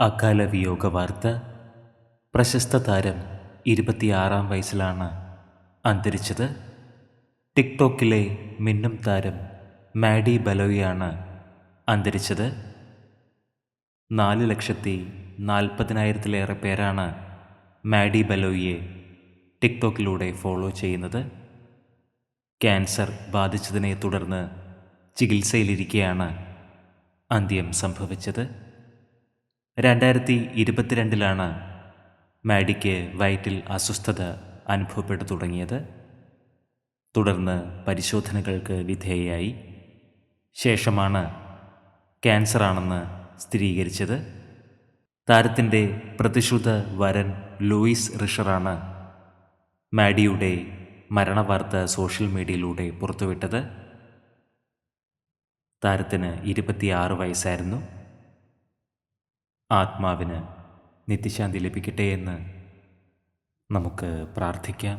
അകാല വിയോഗ വാർത്ത. പ്രശസ്ത താരം 26-ാം വയസ്സിലാണ് അന്തരിച്ചത്. ടിക്ടോക്കിലെ മിന്നും താരം മാഡി ബലോയാണ് അന്തരിച്ചത്. 4,40,000-ലേറെ പേരാണ് മാഡി ബലോയെ ടിക്ടോക്കിലൂടെ ഫോളോ ചെയ്യുന്നത്. ക്യാൻസർ ബാധിച്ചതിനെ തുടർന്ന് ചികിത്സയിലിരിക്കെയാണ് അന്ത്യം സംഭവിച്ചത്. 2022-ലാണ് മാഡിക്ക് വയറ്റിൽ അസ്വസ്ഥത അനുഭവപ്പെട്ടു തുടങ്ങിയത്. തുടർന്ന് പരിശോധനകൾക്ക് വിധേയയായി. ശേഷമാണ് ക്യാൻസറാണെന്ന് സ്ഥിരീകരിച്ചത്. താരത്തിൻ്റെ പ്രതിശ്രുത വരൻ ലൂയിസ് റിഷറാണ് മാഡിയുടെ മരണവാർത്ത സോഷ്യൽ മീഡിയയിലൂടെ പുറത്തുവിട്ടത്. താരത്തിന് 26 വയസ്സായിരുന്നു. ആത്മാവിന് നിത്യശാന്തി ലഭിക്കട്ടെ എന്ന് നമുക്ക് പ്രാർത്ഥിക്കാം.